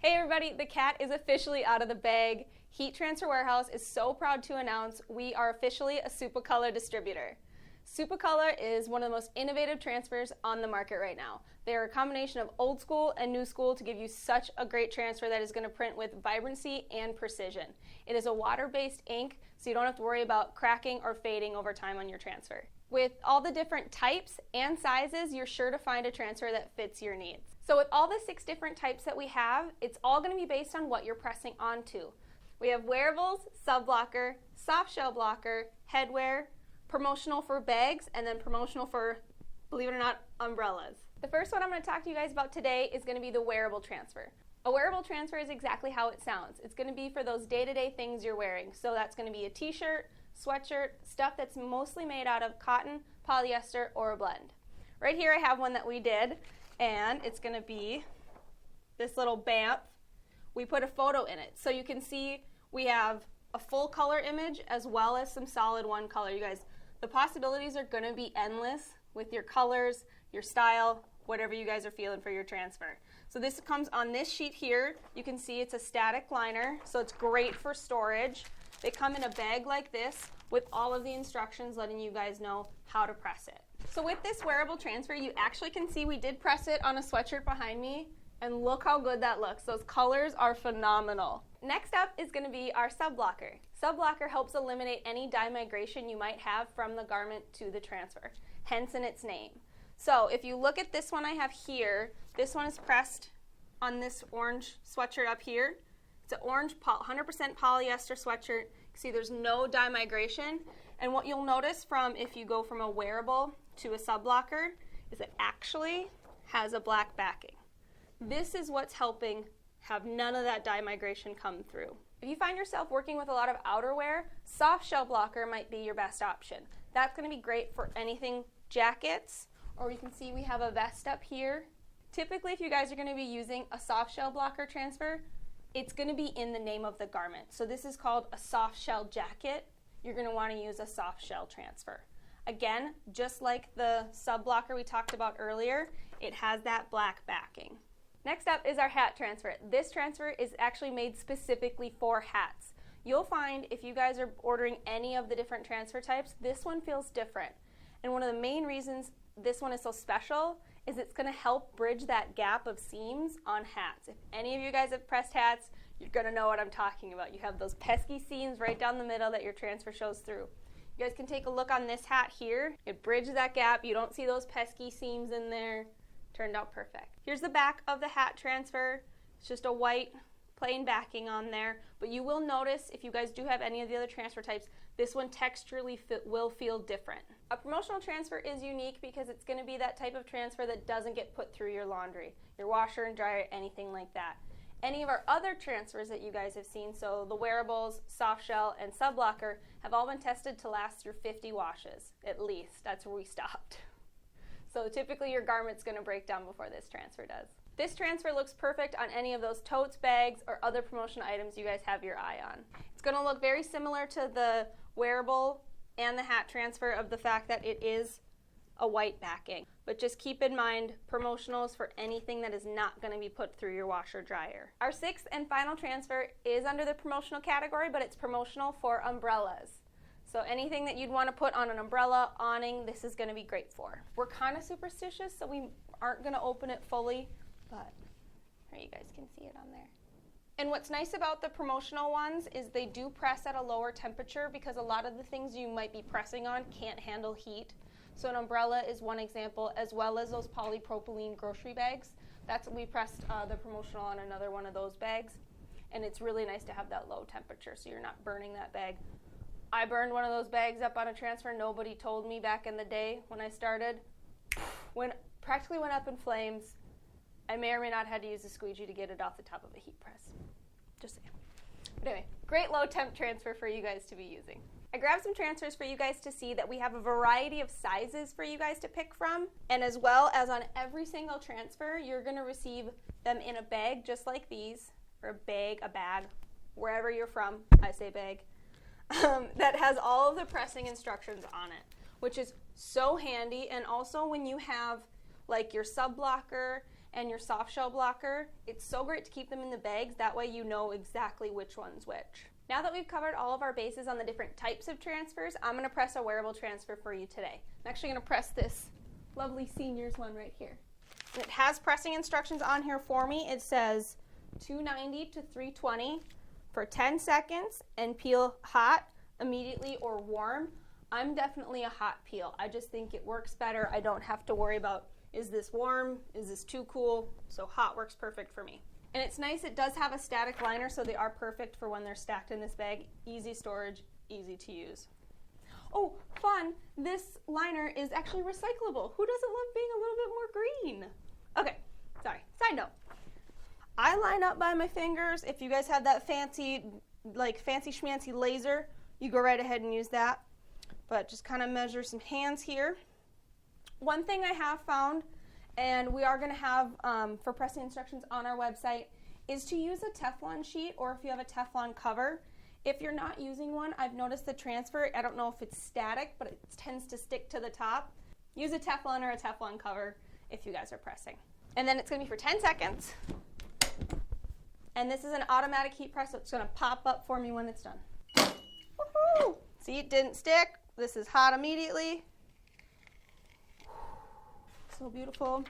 Hey everybody, the cat is officially out of the bag. Heat Transfer Warehouse is so proud to announce we are officially a Supacolor distributor. Supacolor is one of the most innovative transfers on the market right now. They are a combination of old school and new school to give you such a great transfer that is going to print with vibrancy and precision. It is a water-based ink, so you don't have to worry about cracking or fading over time on your transfer. With all the different types and sizes, you're sure to find a transfer that fits your needs. So with all the 6 different types that we have, it's all going to be based on what you're pressing onto. We have Wearables, Blocker, Softshell Blocker, Headwear, Promotional for bags, and then Promotional for, believe it or not, umbrellas. The first one I'm going to talk to you guys about today is going to be the wearable transfer. A wearable transfer is exactly how it sounds. It's going to be for those day-to-day things you're wearing. So that's going to be a t-shirt, sweatshirt, stuff that's mostly made out of cotton, polyester, or a blend. Right here I have one that we did, and it's going to be this little BAMF. We put a photo in it. So you can see we have a full color image as well as some solid one color. You guys, the possibilities are going to be endless with your colors, your style, whatever you guys are feeling for your transfer. So this comes on this sheet here. You can see it's a static liner, so it's great for storage. They come in a bag like this with all of the instructions letting you guys know how to press it. So with this wearable transfer, you actually can see we did press it on a sweatshirt behind me, and look how good that looks. Those colors are phenomenal. Next up is going to be our Blocker. Blocker helps eliminate any dye migration you might have from the garment to the transfer, hence in its name. So if you look at this one I have here, this one is pressed on this orange sweatshirt up here. It's an orange 100% polyester sweatshirt. See, there's no dye migration. And what you'll notice from if you go from a wearable to a Blocker is it actually has a black backing. This is what's helping have none of that dye migration come through. If you find yourself working with a lot of outerwear, Softshell Blocker might be your best option. That's going to be great for anything jackets, or you can see we have a vest up here. Typically, if you guys are going to be using a Softshell Blocker transfer, it's going to be in the name of the garment. So this is called a softshell jacket. You're going to want to use a softshell transfer. Again, just like the Blocker we talked about earlier, it has that black backing. Next up is our hat transfer. This transfer is actually made specifically for hats. You'll find if you guys are ordering any of the different transfer types, this one feels different. And one of the main reasons this one is so special is it's going to help bridge that gap of seams on hats. If any of you guys have pressed hats, you're going to know what I'm talking about. You have those pesky seams right down the middle that your transfer shows through. You guys can take a look on this hat here. It bridges that gap. You don't see those pesky seams in there. Turned out perfect. Here's the back of the hat transfer. It's just a white plain backing on there, but you will notice if you guys do have any of the other transfer types, this one texturally will feel different. A promotional transfer is unique because it's going to be that type of transfer that doesn't get put through your laundry, your washer and dryer, anything like that. Any of our other transfers that you guys have seen, so the Wearables, Softshell, and Blocker, have all been tested to last through 50 washes, at least. That's where we stopped. So typically your garment's going to break down before this transfer does. This transfer looks perfect on any of those totes, bags, or other promotional items you guys have your eye on. It's going to look very similar to the wearable and the hat transfer of the fact that it is a white backing. But just keep in mind, promotionals for anything that is not going to be put through your washer dryer. Our 6th and final transfer is under the promotional category, but it's promotional for umbrellas. So anything that you'd want to put on an umbrella, awning, this is going to be great for. We're kind of superstitious, so we aren't going to open it fully, but here you guys can see it on there. And what's nice about the promotional ones is they do press at a lower temperature because a lot of the things you might be pressing on can't handle heat. So an umbrella is one example, as well as those polypropylene grocery bags. We pressed the promotional on another one of those bags, and it's really nice to have that low temperature so you're not burning that bag. I burned one of those bags up on a transfer. Nobody told me back in the day when I started. Practically went up in flames. I may or may not had to use a squeegee to get it off the top of a heat press. Just saying. But anyway, great low temp transfer for you guys to be using. I grabbed some transfers for you guys to see that we have a variety of sizes for you guys to pick from. And as well as on every single transfer, you're going to receive them in a bag just like these, or a bag, wherever you're from, I say bag. That has all of the pressing instructions on it, which is so handy. And also when you have like your Blocker and your Softshell Blocker. It's so great to keep them in the bags, that way you know exactly which one's which. Now that we've covered all of our bases on the different types of transfers, I'm going to press a wearable transfer for you today. I'm actually going to press this lovely seniors one right here. And it has pressing instructions on here for me. It says 290 to 320 for 10 seconds and peel hot, immediately, or warm. I'm definitely a hot peel. I just think it works better. I don't have to worry about, is this warm? Is this too cool? So hot works perfect for me. And it's nice, it does have a static liner, so they are perfect for when they're stacked in this bag. Easy storage, easy to use. Oh, fun, this liner is actually recyclable. Who doesn't love being a little bit more green? Okay, sorry, side note. I line up by my fingers. If you guys have that fancy schmancy laser, you go right ahead and use that. But just kind of measure some hands here. One thing I have found, and we are going to have for pressing instructions on our website, is to use a Teflon sheet, or if you have a Teflon cover. If you're not using one, I've noticed the transfer, I don't know if it's static, but it tends to stick to the top. Use a Teflon or a Teflon cover if you guys are pressing. And then it's going to be for 10 seconds. And this is an automatic heat press, so it's going to pop up for me when it's done. Woohoo! See, it didn't stick. This is hot immediately. So beautiful.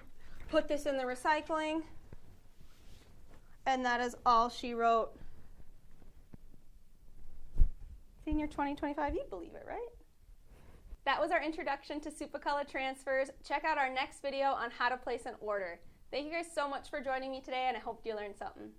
Put this in the recycling. And that is all she wrote. Senior 2025, you believe it, right? That was our introduction to Supacolor transfers. Check out our next video on how to place an order. Thank you guys so much for joining me today, and I hope you learned something.